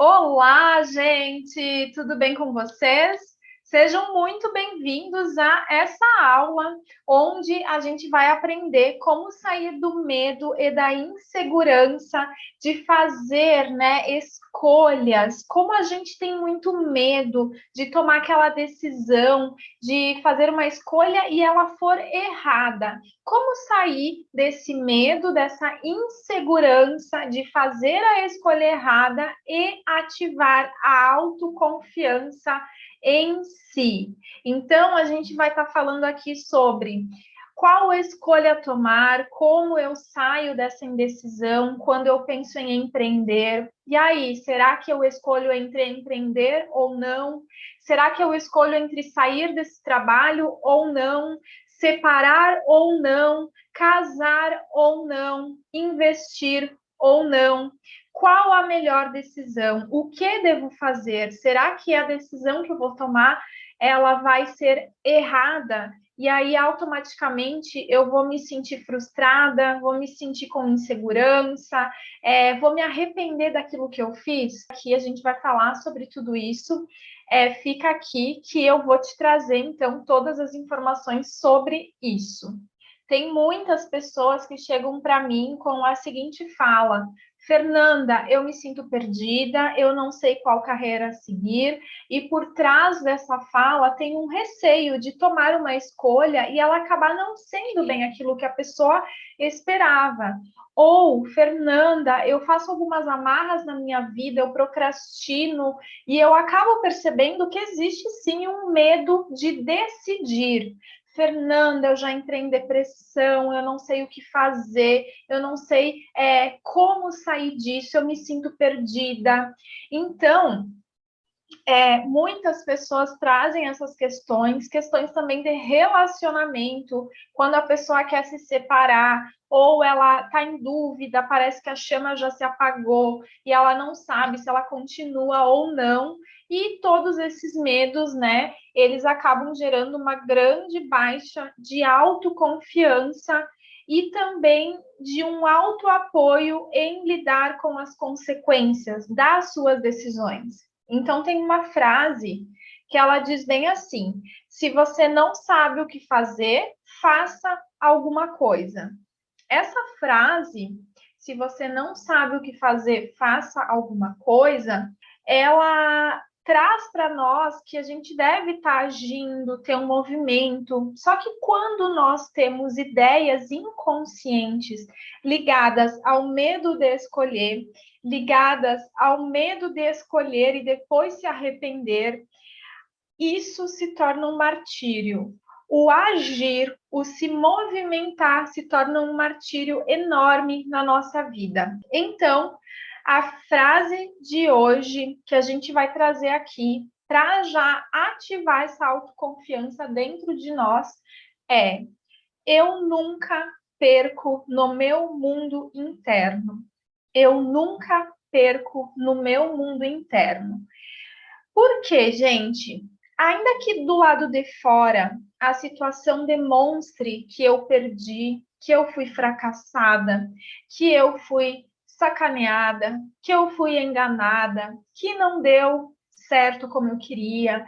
Olá, gente! Tudo bem com vocês? Sejam muito bem-vindos a essa aula, onde a gente vai aprender como sair do medo e da insegurança de fazer, escolhas. Como a gente tem muito medo de tomar aquela decisão, de fazer uma escolha e ela for errada. Como sair desse medo, dessa insegurança de fazer a escolha errada e ativar a autoconfiança em si? Então, a gente vai estar falando aqui sobre qual escolha tomar, como eu saio dessa indecisão quando eu penso em empreender. E aí, será que eu escolho entre empreender ou não? Será que eu escolho entre sair desse trabalho ou não? Separar ou não, casar ou não, investir ou não. Qual a melhor decisão? O que devo fazer? Será que a decisão que eu vou tomar ela vai ser errada? E aí, automaticamente, eu vou me sentir frustrada, vou me sentir com insegurança, vou me arrepender daquilo que eu fiz. Aqui a gente vai falar sobre tudo isso. Fica aqui que eu vou te trazer, então, todas as informações sobre isso. Tem muitas pessoas que chegam para mim com a seguinte fala: Fernanda, eu me sinto perdida, eu não sei qual carreira seguir, e por trás dessa fala tem um receio de tomar uma escolha e ela acabar não sendo bem aquilo que a pessoa esperava. Ou, Fernanda, eu faço algumas amarras na minha vida, eu procrastino e eu acabo percebendo que existe sim um medo de decidir. Fernanda, eu já entrei em depressão, eu não sei o que fazer, eu não sei como sair disso, eu me sinto perdida. Então, muitas pessoas trazem essas questões também de relacionamento, quando a pessoa quer se separar, ou ela está em dúvida, parece que a chama já se apagou e ela não sabe se ela continua ou não. E todos esses medos, né, eles acabam gerando uma grande baixa de autoconfiança e também de um autoapoio em lidar com as consequências das suas decisões. Então, tem uma frase que ela diz bem assim: se você não sabe o que fazer, faça alguma coisa. Essa frase, se você não sabe o que fazer, faça alguma coisa, ela traz para nós que a gente deve estar agindo, ter um movimento. Só que quando nós temos ideias inconscientes ligadas ao medo de escolher, ligadas ao medo de escolher e depois se arrepender, isso se torna um martírio. O agir, o se movimentar se torna um martírio enorme na nossa vida. Então, a frase de hoje que a gente vai trazer aqui para já ativar essa autoconfiança dentro de nós é: eu nunca perco no meu mundo interno. Eu nunca perco no meu mundo interno. Por quê, gente? Ainda que do lado de fora a situação demonstre que eu perdi, que eu fui fracassada, que eu fui sacaneada, que eu fui enganada, que não deu certo como eu queria,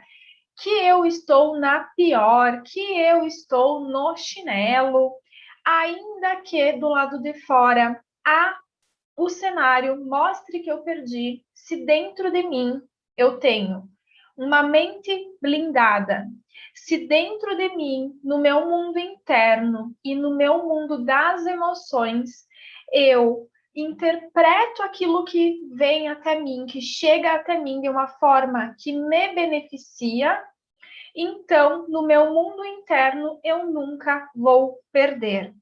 que eu estou na pior, que eu estou no chinelo, ainda que do lado de fora o cenário mostre que eu perdi, se dentro de mim eu tenho uma mente blindada, se dentro de mim, no meu mundo interno e no meu mundo das emoções, eu interpreto aquilo que vem até mim, que chega até mim de uma forma que me beneficia, então, no meu mundo interno, eu nunca vou perder.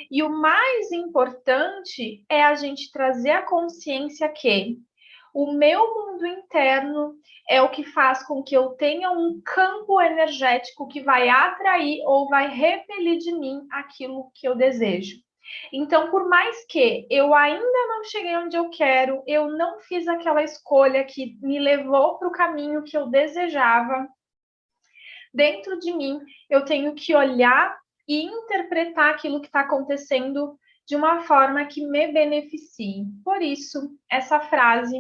E o mais importante é a gente trazer a consciência que o meu mundo interno é o que faz com que eu tenha um campo energético que vai atrair ou vai repelir de mim aquilo que eu desejo. Então, por mais que eu ainda não cheguei onde eu quero, eu não fiz aquela escolha que me levou para o caminho que eu desejava, dentro de mim eu tenho que olhar e interpretar aquilo que está acontecendo de uma forma que me beneficie. Por isso, essa frase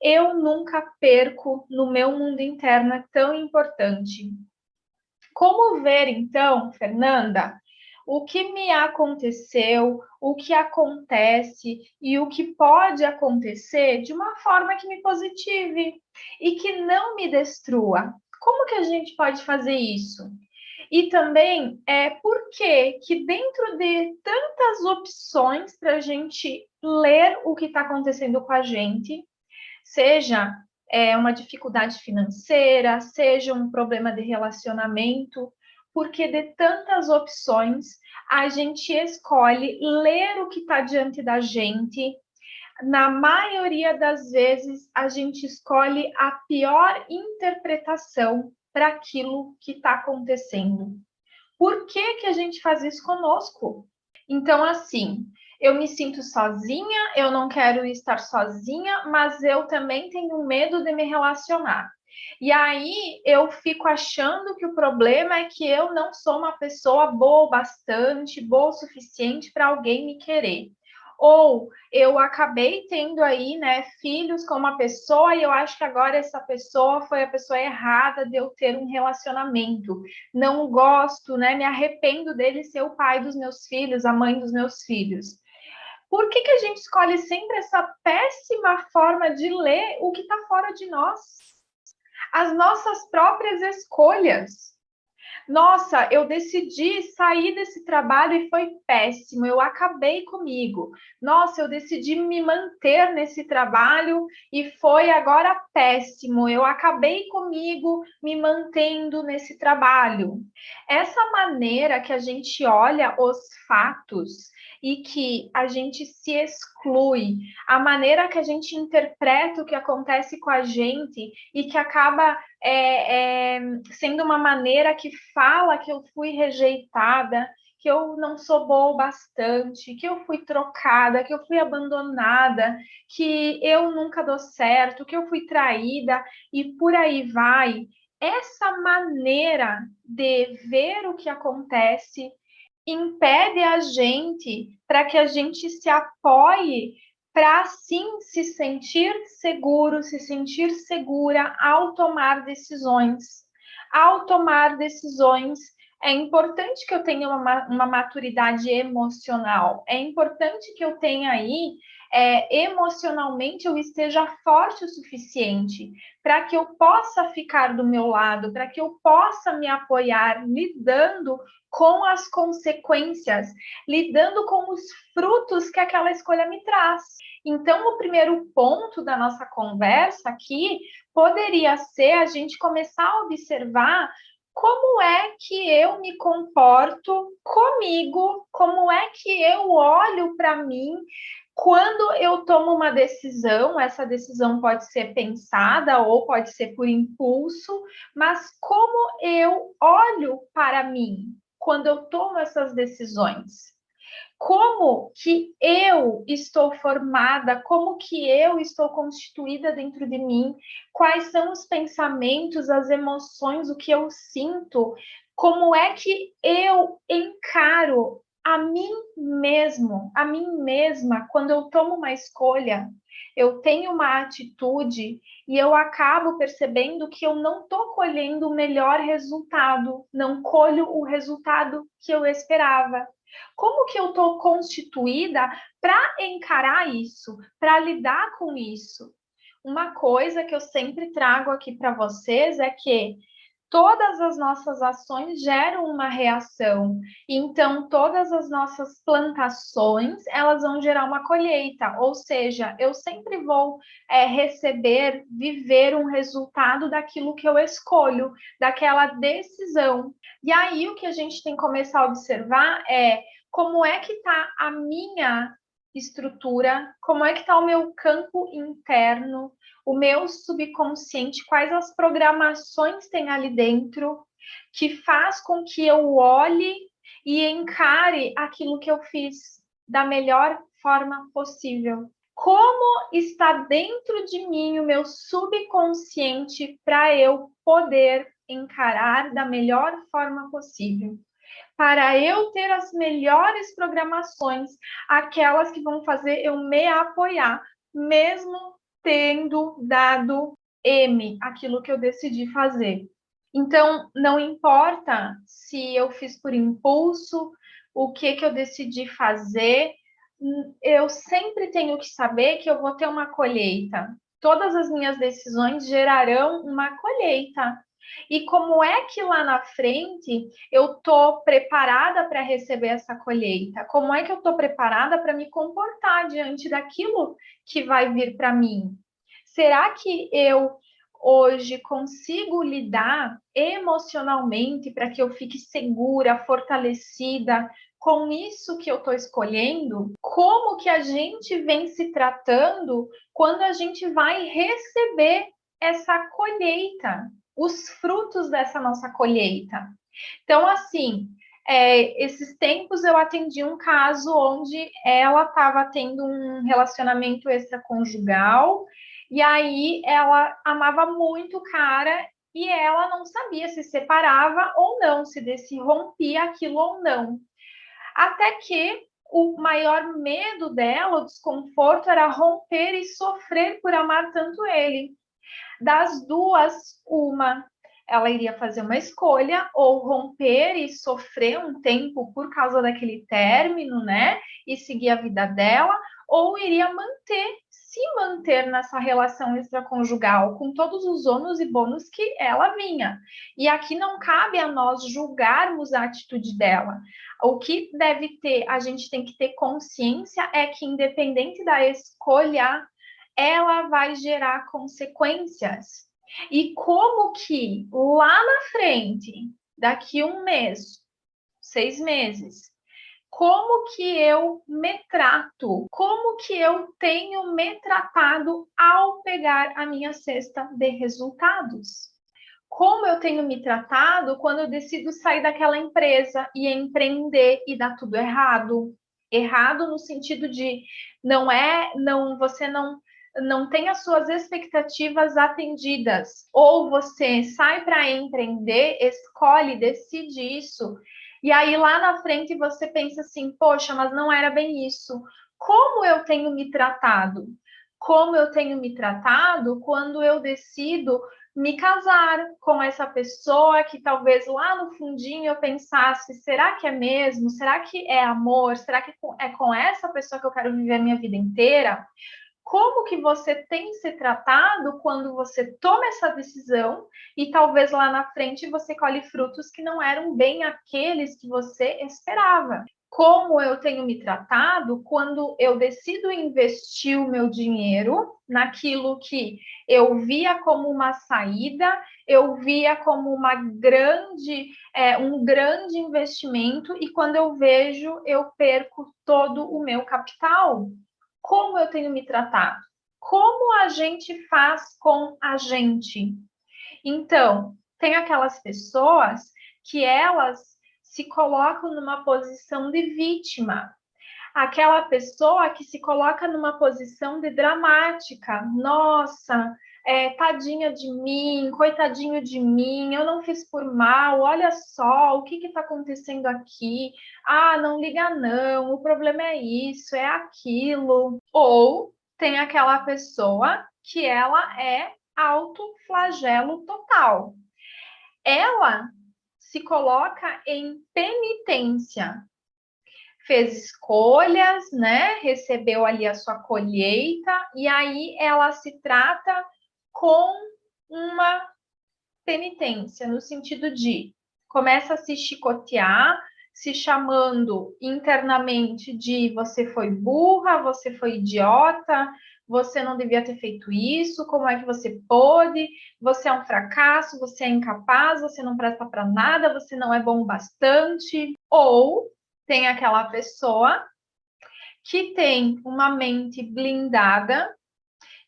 eu nunca perco no meu mundo interno é tão importante. Como ver, então, Fernanda, o que me aconteceu, o que acontece e o que pode acontecer de uma forma que me positive e que não me destrua? Como que a gente pode fazer isso? E também por que dentro de tantas opções para a gente ler o que está acontecendo com a gente, seja uma dificuldade financeira, seja um problema de relacionamento, porque de tantas opções a gente escolhe ler o que está diante da gente. Na maioria das vezes, a gente escolhe a pior interpretação para aquilo que está acontecendo. Por que a gente faz isso conosco? Então, assim, eu me sinto sozinha, eu não quero estar sozinha, mas eu também tenho medo de me relacionar. E aí eu fico achando que o problema é que eu não sou uma pessoa boa o bastante, boa o suficiente para alguém me querer. Ou eu acabei tendo aí, né, filhos com uma pessoa e eu acho que agora essa pessoa foi a pessoa errada de eu ter um relacionamento. Não gosto, né, me arrependo dele ser o pai dos meus filhos, a mãe dos meus filhos. Por que a gente escolhe sempre essa péssima forma de ler o que está fora de nós? As nossas próprias escolhas. Nossa, eu decidi sair desse trabalho e foi péssimo, eu acabei comigo. Nossa, eu decidi me manter nesse trabalho e foi agora péssimo, eu acabei comigo me mantendo nesse trabalho. Essa maneira que a gente olha os fatos e que a gente se exclui, a maneira que a gente interpreta o que acontece com a gente e que acaba sendo uma maneira que fala que eu fui rejeitada, que eu não sou boa o bastante, que eu fui trocada, que eu fui abandonada, que eu nunca dou certo, que eu fui traída e por aí vai. Essa maneira de ver o que acontece impede a gente para que a gente se apoie para sim se sentir seguro, se sentir segura ao tomar decisões. Ao tomar decisões, é importante que eu tenha uma maturidade emocional, é importante que eu tenha aí, emocionalmente, eu esteja forte o suficiente para que eu possa ficar do meu lado, para que eu possa me apoiar, lidando com as consequências, lidando com os frutos que aquela escolha me traz. Então, o primeiro ponto da nossa conversa aqui poderia ser a gente começar a observar como é que eu me comporto comigo, como é que eu olho para mim quando eu tomo uma decisão. Essa decisão pode ser pensada ou pode ser por impulso, mas como eu olho para mim quando eu tomo essas decisões? Como que eu estou formada, como que eu estou constituída dentro de mim, quais são os pensamentos, as emoções, o que eu sinto, como é que eu encaro a mim mesmo, a mim mesma, quando eu tomo uma escolha, eu tenho uma atitude e eu acabo percebendo que eu não estou colhendo o melhor resultado, não colho o resultado que eu esperava. Como que eu estou constituída para encarar isso, para lidar com isso? Uma coisa que eu sempre trago aqui para vocês é que todas as nossas ações geram uma reação. Então, todas as nossas plantações, elas vão gerar uma colheita. Ou seja, eu sempre vou receber, viver um resultado daquilo que eu escolho, daquela decisão. E aí, o que a gente tem que começar a observar é como é que está a minha estrutura, como é que está o meu campo interno, o meu subconsciente, quais as programações tem ali dentro que faz com que eu olhe e encare aquilo que eu fiz da melhor forma possível. Como está dentro de mim o meu subconsciente para eu poder encarar da melhor forma possível? Para eu ter as melhores programações, aquelas que vão fazer eu me apoiar, mesmo tendo dado M, aquilo que eu decidi fazer. Então, não importa se eu fiz por impulso, o que eu decidi fazer, eu sempre tenho que saber que eu vou ter uma colheita. Todas as minhas decisões gerarão uma colheita. E como é que lá na frente eu estou preparada para receber essa colheita? Como é que eu estou preparada para me comportar diante daquilo que vai vir para mim? Será que eu hoje consigo lidar emocionalmente para que eu fique segura, fortalecida com isso que eu estou escolhendo? Como que a gente vem se tratando quando a gente vai receber essa colheita, os frutos dessa nossa colheita? Então, assim, esses tempos eu atendi um caso onde ela estava tendo um relacionamento extraconjugal e aí ela amava muito o cara e ela não sabia se separava ou não, se rompia aquilo ou não. Até que o maior medo dela, o desconforto, era romper e sofrer por amar tanto ele. Das duas, uma, ela iria fazer uma escolha, ou romper e sofrer um tempo por causa daquele término, né? E seguir a vida dela, ou iria se manter nessa relação extraconjugal, com todos os ônus e bônus que ela vinha. E aqui não cabe a nós julgarmos a atitude dela. O que deve ter, a gente tem que ter consciência é que, independente da escolha, ela vai gerar consequências. E como que lá na frente, daqui um mês, 6 meses, como que eu me trato? Como que eu tenho me tratado ao pegar a minha cesta de resultados? Como eu tenho me tratado quando eu decido sair daquela empresa e empreender e dar tudo errado? Errado no sentido de você não tem as suas expectativas atendidas, ou você sai para empreender, escolhe, decide isso, e aí lá na frente você pensa assim, poxa, mas não era bem isso. Como eu tenho me tratado? Como eu tenho me tratado quando eu decido me casar com essa pessoa que talvez lá no fundinho eu pensasse, será que é mesmo? Será que é amor? Será que é com essa pessoa que eu quero viver a minha vida inteira? Como que você tem se tratado quando você toma essa decisão e talvez lá na frente você colhe frutos que não eram bem aqueles que você esperava? Como eu tenho me tratado quando eu decido investir o meu dinheiro naquilo que eu via como uma saída, eu via como um grande investimento, e quando eu vejo, eu perco todo o meu capital. Como eu tenho me tratado? Como a gente faz com a gente? Então, tem aquelas pessoas que elas se colocam numa posição de vítima. Aquela pessoa que se coloca numa posição de dramática. Nossa, tadinha de mim, coitadinho de mim, eu não fiz por mal, olha só, o que está acontecendo aqui? Ah, não liga não, o problema é isso, é aquilo. Ou tem aquela pessoa que ela é autoflagelo total. Ela se coloca em penitência, fez escolhas, né? Recebeu ali a sua colheita, e aí ela se trata com uma penitência, no sentido de começa a se chicotear, se chamando internamente de você foi burra, você foi idiota, você não devia ter feito isso, como é que você pôde? Você é um fracasso, você é incapaz, você não presta para nada, você não é bom o bastante. Ou tem aquela pessoa que tem uma mente blindada,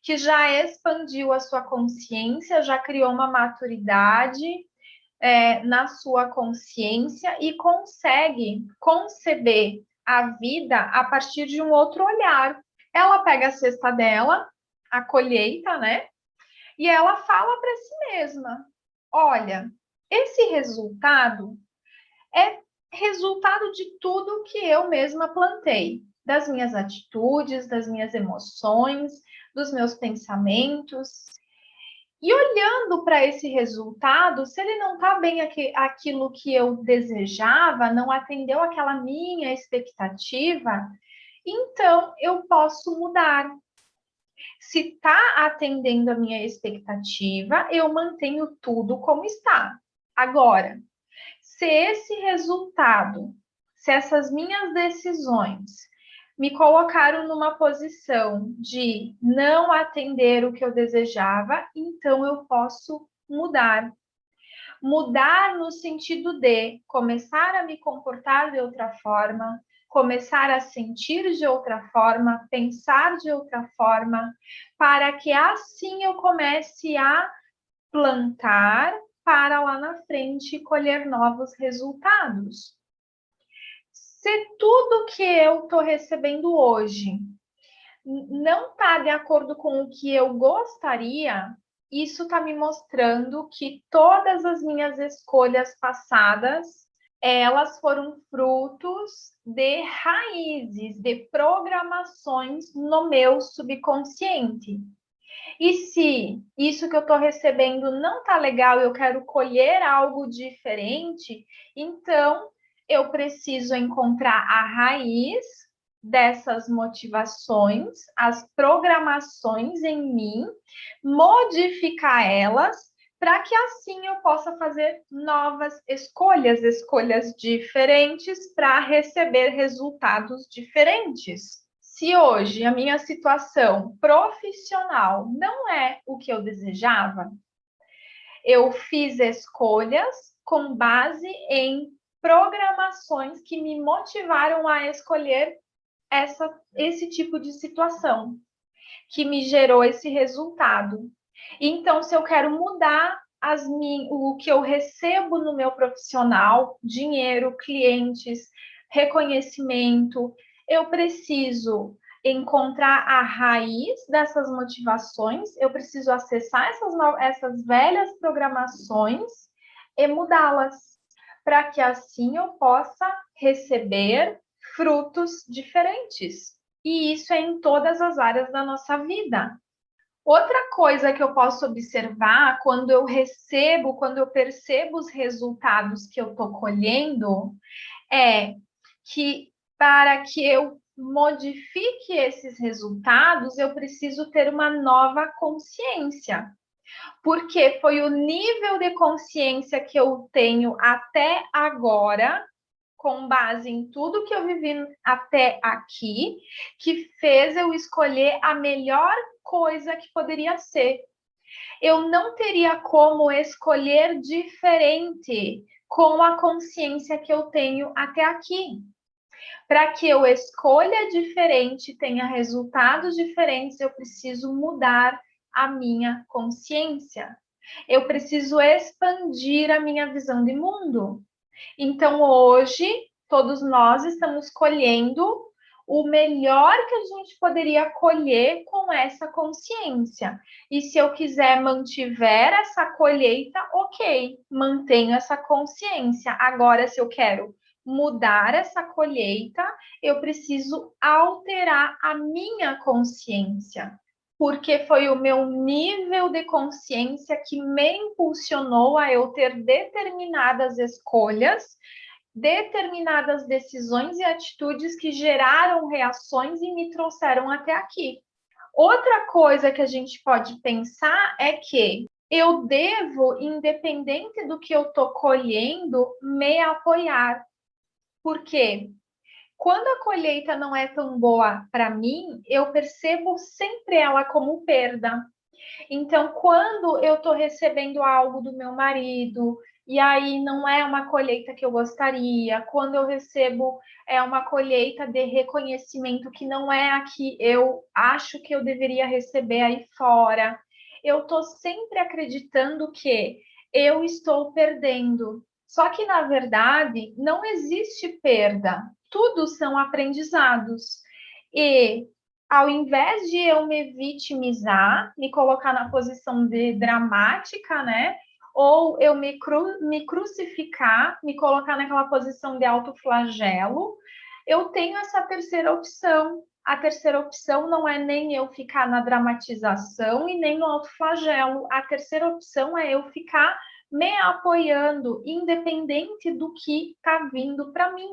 que já expandiu a sua consciência, já criou uma maturidade na sua consciência e consegue conceber a vida a partir de um outro olhar. Ela pega a cesta dela, a colheita, né? E ela fala para si mesma: olha, esse resultado é resultado de tudo que eu mesma plantei, das minhas atitudes, das minhas emoções, dos meus pensamentos. E olhando para esse resultado, se ele não está bem aquilo que eu desejava, não atendeu aquela minha expectativa, então eu posso mudar. Se está atendendo a minha expectativa, eu mantenho tudo como está. Agora, se esse resultado, se essas minhas decisões me colocaram numa posição de não atender o que eu desejava, então eu posso mudar. Mudar no sentido de começar a me comportar de outra forma, começar a sentir de outra forma, pensar de outra forma, para que assim eu comece a plantar para lá na frente colher novos resultados. Se tudo que eu estou recebendo hoje não está de acordo com o que eu gostaria, isso está me mostrando que todas as minhas escolhas passadas, elas foram frutos de raízes, de programações no meu subconsciente. E se isso que eu estou recebendo não está legal, eu quero colher algo diferente, então eu preciso encontrar a raiz dessas motivações, as programações em mim, modificar elas, para que assim eu possa fazer novas escolhas diferentes para receber resultados diferentes. Se hoje a minha situação profissional não é o que eu desejava, eu fiz escolhas com base em programações que me motivaram a escolher esse tipo de situação, que me gerou esse resultado. Então, se eu quero mudar o que eu recebo no meu profissional, dinheiro, clientes, reconhecimento, eu preciso encontrar a raiz dessas motivações, eu preciso acessar essas velhas programações e mudá-las, para que assim eu possa receber frutos diferentes. E isso é em todas as áreas da nossa vida. Outra coisa que eu posso observar quando eu percebo os resultados que eu estou colhendo, é que para que eu modifique esses resultados, eu preciso ter uma nova consciência. Porque foi o nível de consciência que eu tenho até agora, com base em tudo que eu vivi até aqui, que fez eu escolher a melhor coisa que poderia ser. Eu não teria como escolher diferente com a consciência que eu tenho até aqui. Para que eu escolha diferente, tenha resultados diferentes, eu preciso mudar a minha consciência. Eu preciso expandir a minha visão de mundo. Então, hoje, todos nós estamos colhendo o melhor que a gente poderia colher com essa consciência. E se eu quiser mantiver essa colheita, ok, mantenho essa consciência. Agora, se eu quero mudar essa colheita, eu preciso alterar a minha consciência, porque foi o meu nível de consciência que me impulsionou a eu ter determinadas escolhas, determinadas decisões e atitudes que geraram reações e me trouxeram até aqui. Outra coisa que a gente pode pensar é que eu devo, independente do que eu estou colhendo, me apoiar. Por quê? Quando a colheita não é tão boa para mim, eu percebo sempre ela como perda. Então, quando eu estou recebendo algo do meu marido, e aí não é uma colheita que eu gostaria, quando eu recebo uma colheita de reconhecimento que não é a que eu acho que eu deveria receber aí fora, eu estou sempre acreditando que eu estou perdendo. Só que, na verdade, não existe perda. Tudo são aprendizados. E ao invés de eu me vitimizar, me colocar na posição de dramática, né? Ou eu me crucificar, me colocar naquela posição de autoflagelo, eu tenho essa terceira opção. A terceira opção não é nem eu ficar na dramatização e nem no autoflagelo. A terceira opção é eu ficar me apoiando, independente do que está vindo para mim.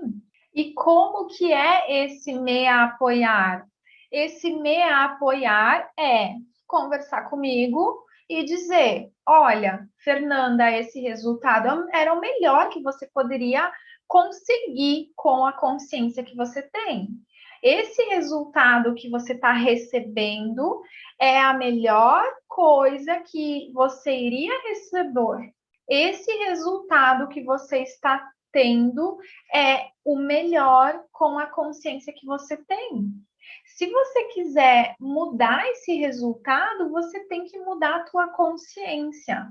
E como que é esse me apoiar? Esse me apoiar é conversar comigo e dizer: olha, Fernanda, esse resultado era o melhor que você poderia conseguir com a consciência que você tem. Esse resultado que você está recebendo é a melhor coisa que você iria receber. Esse resultado que você está tendo é o melhor com a consciência que você tem. Se você quiser mudar esse resultado, você tem que mudar a tua consciência.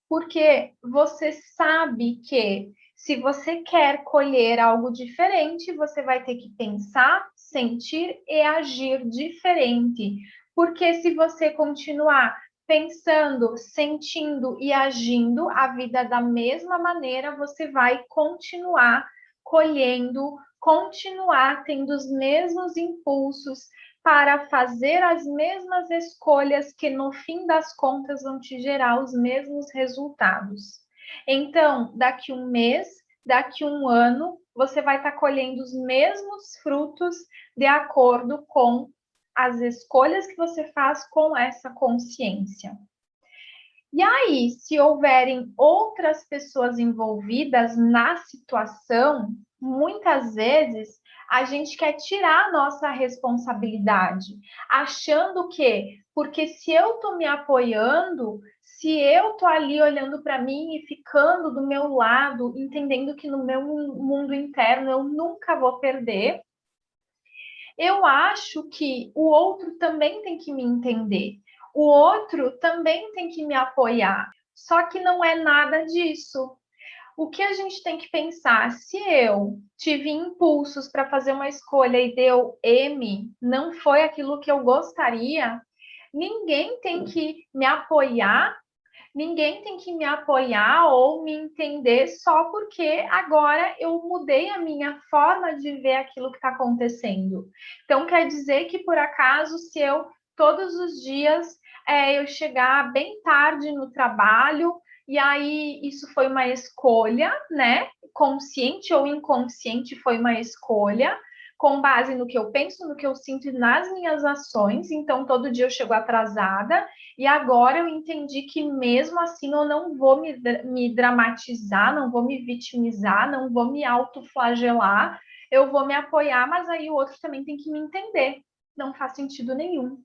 Porque você sabe que se você quer colher algo diferente, você vai ter que pensar, sentir e agir diferente. Porque se você continuar pensando, sentindo e agindo a vida da mesma maneira, você vai continuar colhendo, continuar tendo os mesmos impulsos para fazer as mesmas escolhas que no fim das contas vão te gerar os mesmos resultados. Então, daqui um mês, daqui um ano, você vai estar colhendo os mesmos frutos de acordo com as escolhas que você faz com essa consciência. E aí, se houverem outras pessoas envolvidas na situação, muitas vezes a gente quer tirar a nossa responsabilidade, achando que, porque se eu estou me apoiando, se eu estou ali olhando para mim e ficando do meu lado, entendendo que no meu mundo interno eu nunca vou perder, eu acho que o outro também tem que me entender. O outro também tem que me apoiar. Só que não é nada disso. O que a gente tem que pensar, se eu tive impulsos para fazer uma escolha e deu M, não foi aquilo que eu gostaria, ninguém tem que me apoiar, ninguém tem que me apoiar ou me entender só porque agora eu mudei a minha forma de ver aquilo que está acontecendo. Então, quer dizer que, por acaso, se eu todos os dias eu chegar bem tarde no trabalho, e aí isso foi uma escolha, né? Consciente ou inconsciente, foi uma escolha com base no que eu penso, no que eu sinto e nas minhas ações. Então, todo dia eu chego atrasada e agora eu entendi que mesmo assim eu não vou me dramatizar, não vou me vitimizar, não vou me autoflagelar, eu vou me apoiar, mas aí o outro também tem que me entender. Não faz sentido nenhum.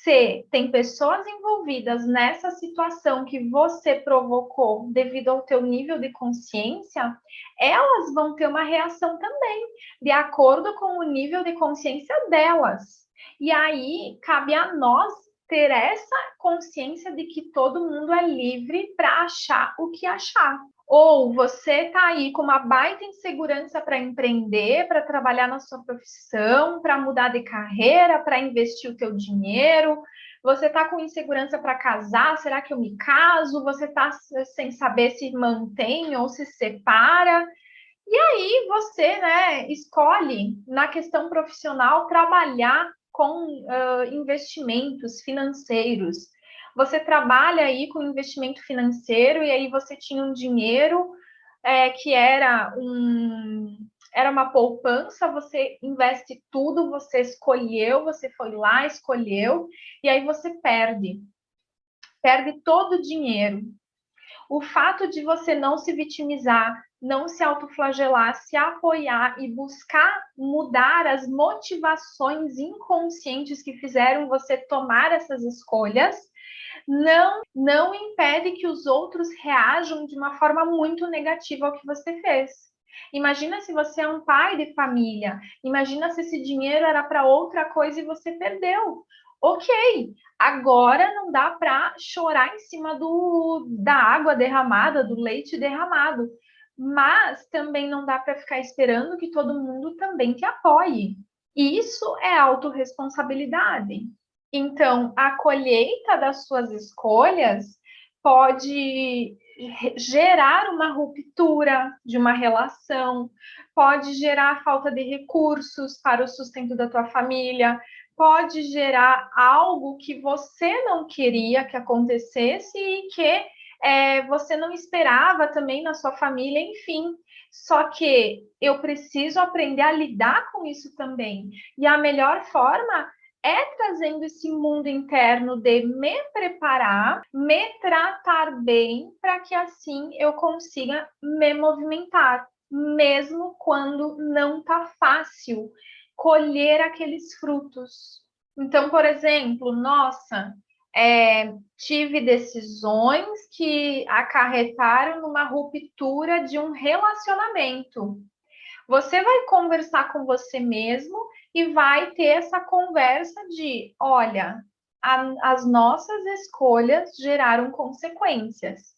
Se tem pessoas envolvidas nessa situação que você provocou devido ao teu nível de consciência, elas vão ter uma reação também, de acordo com o nível de consciência delas. E aí cabe a nós ter essa consciência de que todo mundo é livre para achar o que achar. Ou você está aí com uma baita insegurança para empreender, para trabalhar na sua profissão, para mudar de carreira, para investir o teu dinheiro. Você está com insegurança para casar, será que eu me caso? Você está sem saber se mantém ou se separa. E aí você, né, escolhe na questão profissional trabalhar com investimentos financeiros. Você trabalha aí com investimento financeiro e aí você tinha um dinheiro que era uma poupança, você investe tudo, você escolheu, você foi lá, escolheu, e aí você perde todo o dinheiro. O fato de você não se vitimizar, não se autoflagelar, se apoiar e buscar mudar as motivações inconscientes que fizeram você tomar essas escolhas, não impede que os outros reajam de uma forma muito negativa ao que você fez. Imagina se você é um pai de família, imagina se esse dinheiro era para outra coisa e você perdeu. Ok, agora não dá para chorar em cima da água derramada, do leite derramado, mas também não dá para ficar esperando que todo mundo também te apoie. Isso é autorresponsabilidade. Então, a colheita das suas escolhas pode gerar uma ruptura de uma relação, pode gerar falta de recursos para o sustento da tua família, pode gerar algo que você não queria que acontecesse e que você não esperava também na sua família, enfim. Só que eu preciso aprender a lidar com isso também. E a melhor forma é trazendo esse mundo interno de me preparar, me tratar bem, para que assim eu consiga me movimentar, mesmo quando não tá fácil colher aqueles frutos. Então, por exemplo, nossa, tive decisões que acarretaram numa ruptura de um relacionamento. Você vai conversar com você mesmo e vai ter essa conversa de, olha, as nossas escolhas geraram consequências.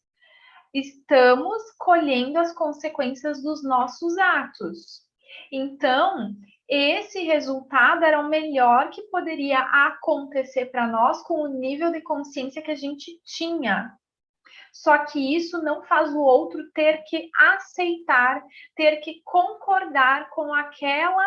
Estamos colhendo as consequências dos nossos atos. Então, esse resultado era o melhor que poderia acontecer para nós com o nível de consciência que a gente tinha. Só que isso não faz o outro ter que aceitar, ter que concordar com aquela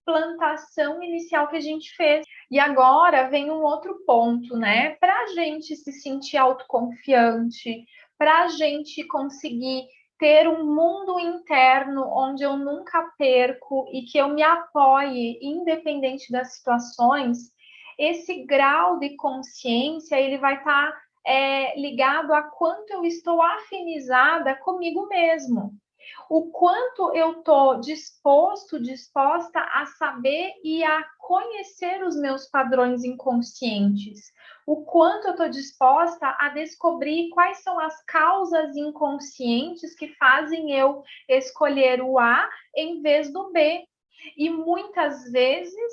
plantação inicial que a gente fez. E agora vem um outro ponto, né? Para a gente se sentir autoconfiante, para a gente conseguir ter um mundo interno onde eu nunca perco e que eu me apoie, independente das situações, esse grau de consciência ele vai estar ligado a quanto eu estou afinizada comigo mesmo. O quanto eu estou disposta a saber e a conhecer os meus padrões inconscientes. O quanto eu estou disposta a descobrir quais são as causas inconscientes que fazem eu escolher o A em vez do B. E muitas vezes,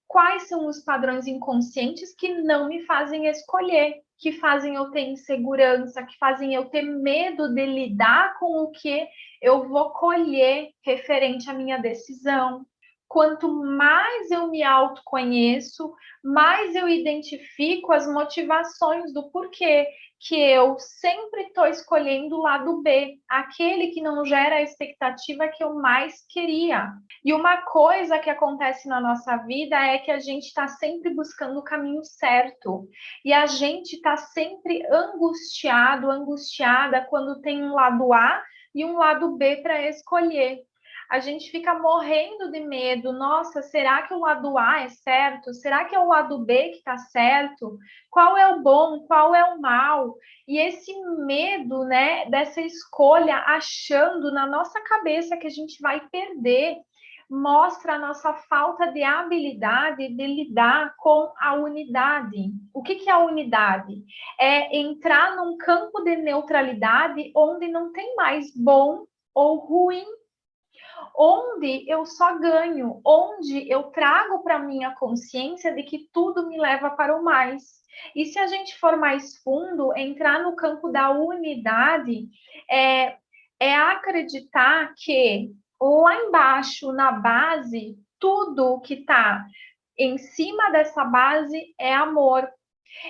quais são os padrões inconscientes que não me fazem escolher, que fazem eu ter insegurança, que fazem eu ter medo de lidar com o que eu vou colher referente à minha decisão. Quanto mais eu me autoconheço, mais eu identifico as motivações do porquê que eu sempre estou escolhendo o lado B, aquele que não gera a expectativa que eu mais queria. E uma coisa que acontece na nossa vida é que a gente está sempre buscando o caminho certo. E a gente está sempre angustiado, angustiada quando tem um lado A e um lado B para escolher. A gente fica morrendo de medo. Nossa, será que o lado A é certo? Será que é o lado B que está certo? Qual é o bom? Qual é o mal? E esse medo, né, dessa escolha, achando na nossa cabeça que a gente vai perder, mostra a nossa falta de habilidade de lidar com a unidade. O que é a unidade? É entrar num campo de neutralidade onde não tem mais bom ou ruim, onde eu só ganho, onde eu trago para minha consciência de que tudo me leva para o mais. E se a gente for mais fundo, entrar no campo da unidade é acreditar que lá embaixo, na base, tudo que está em cima dessa base é amor.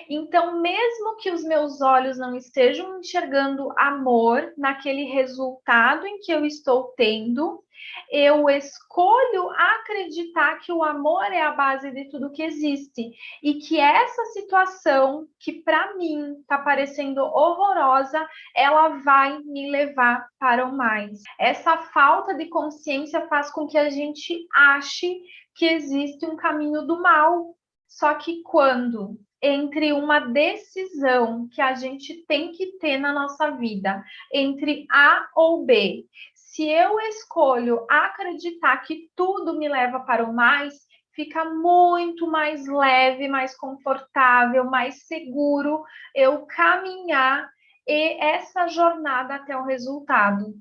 Então, mesmo que os meus olhos não estejam enxergando amor naquele resultado em que eu estou tendo, eu escolho acreditar que o amor é a base de tudo que existe e que essa situação, que para mim está parecendo horrorosa, ela vai me levar para o mais. Essa falta de consciência faz com que a gente ache que existe um caminho do mal. Só que quando entre uma decisão que a gente tem que ter na nossa vida, entre A ou B, se eu escolho acreditar que tudo me leva para o mais, fica muito mais leve, mais confortável, mais seguro eu caminhar e essa jornada até o resultado.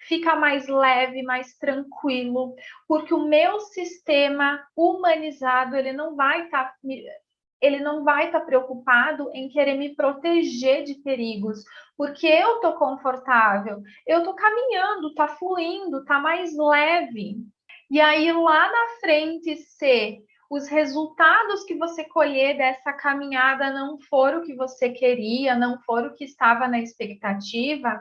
Fica mais leve, mais tranquilo, porque o meu sistema humanizado, ele não vai estar preocupado em querer me proteger de perigos, porque eu estou confortável, eu estou caminhando, está fluindo, está mais leve. E aí lá na frente, se os resultados que você colher dessa caminhada não foram o que você queria, não foram o que estava na expectativa,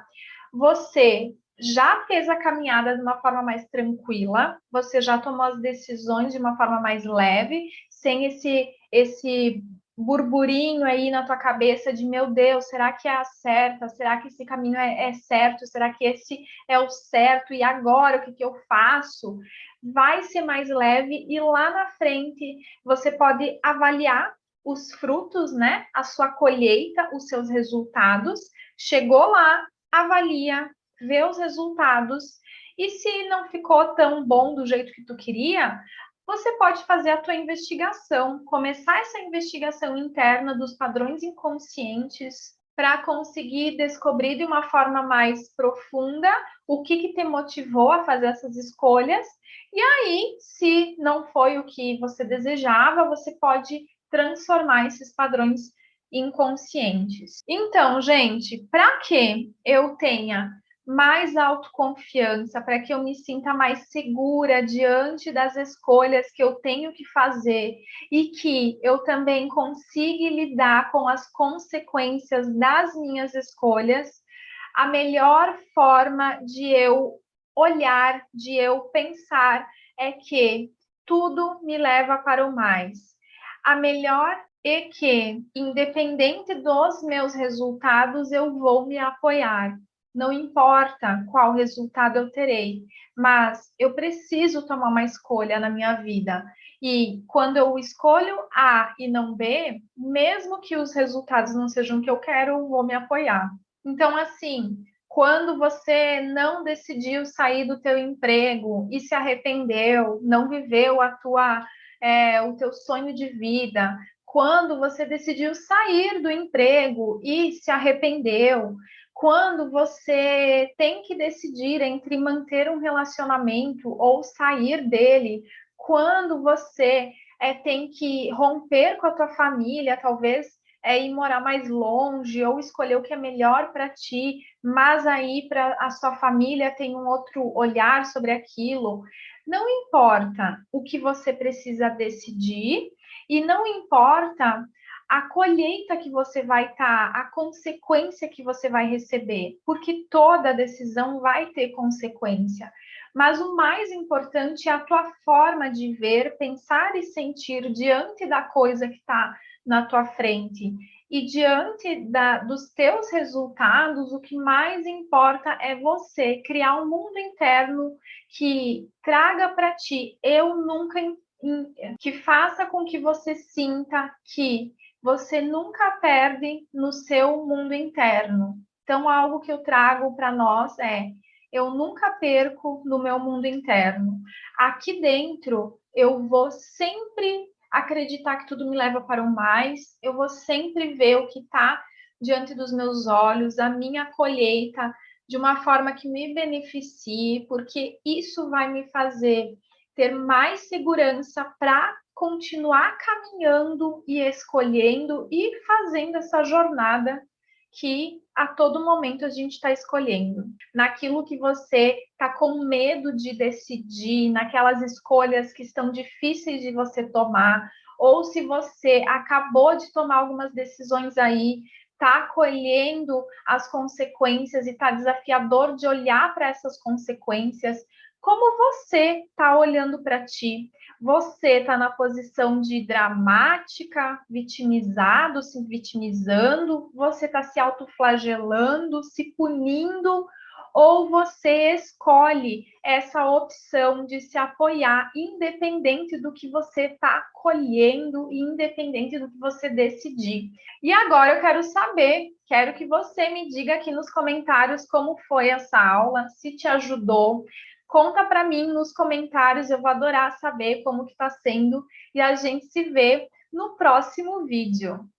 você já fez a caminhada de uma forma mais tranquila, você já tomou as decisões de uma forma mais leve, sem esse burburinho aí na tua cabeça de, meu Deus, será que é a certa? Será que esse caminho é certo? Será que esse é o certo? E agora, o que eu faço? Vai ser mais leve e lá na frente você pode avaliar os frutos, né? A sua colheita, os seus resultados. Chegou lá, avalia, vê os resultados. E se não ficou tão bom do jeito que tu queria, você pode fazer a tua investigação, começar essa investigação interna dos padrões inconscientes para conseguir descobrir de uma forma mais profunda o que te motivou a fazer essas escolhas. E aí, se não foi o que você desejava, você pode transformar esses padrões inconscientes. Então, gente, para que eu tenha mais autoconfiança, para que eu me sinta mais segura diante das escolhas que eu tenho que fazer e que eu também consiga lidar com as consequências das minhas escolhas, a melhor forma de eu olhar, de eu pensar é que tudo me leva para o mais. A melhor é que, independente dos meus resultados, eu vou me apoiar. Não importa qual resultado eu terei, mas eu preciso tomar uma escolha na minha vida. E quando eu escolho A e não B, mesmo que os resultados não sejam o que eu quero, eu vou me apoiar. Então, assim, quando você não decidiu sair do teu emprego e se arrependeu, não viveu o teu sonho de vida, quando você decidiu sair do emprego e se arrependeu, quando você tem que decidir entre manter um relacionamento ou sair dele, quando você tem que romper com a tua família, talvez ir morar mais longe ou escolher o que é melhor para ti, mas aí para a sua família tem um outro olhar sobre aquilo. Não importa o que você precisa decidir e não importa a colheita que você vai estar, a consequência que você vai receber, porque toda decisão vai ter consequência. Mas o mais importante é a tua forma de ver, pensar e sentir diante da coisa que está na tua frente. E diante dos teus resultados, o que mais importa é você criar um mundo interno que traga para ti, eu nunca, que faça com que você sinta que você nunca perde no seu mundo interno. Então, algo que eu trago para nós é: eu nunca perco no meu mundo interno. Aqui dentro, eu vou sempre acreditar que tudo me leva para o mais, eu vou sempre ver o que está diante dos meus olhos, a minha colheita, de uma forma que me beneficie, porque isso vai me fazer ter mais segurança para continuar caminhando e escolhendo e fazendo essa jornada que a todo momento a gente está escolhendo. Naquilo que você está com medo de decidir, naquelas escolhas que estão difíceis de você tomar, ou se você acabou de tomar algumas decisões aí, está colhendo as consequências e está desafiador de olhar para essas consequências. Como você está olhando para ti? Você está na posição de dramática, vitimizado, se vitimizando? Você está se autoflagelando, se punindo? Ou você escolhe essa opção de se apoiar, independente do que você está colhendo, independente do que você decidir? E agora eu quero saber, quero que você me diga aqui nos comentários como foi essa aula, se te ajudou. Conta para mim nos comentários, eu vou adorar saber como que está sendo e a gente se vê no próximo vídeo.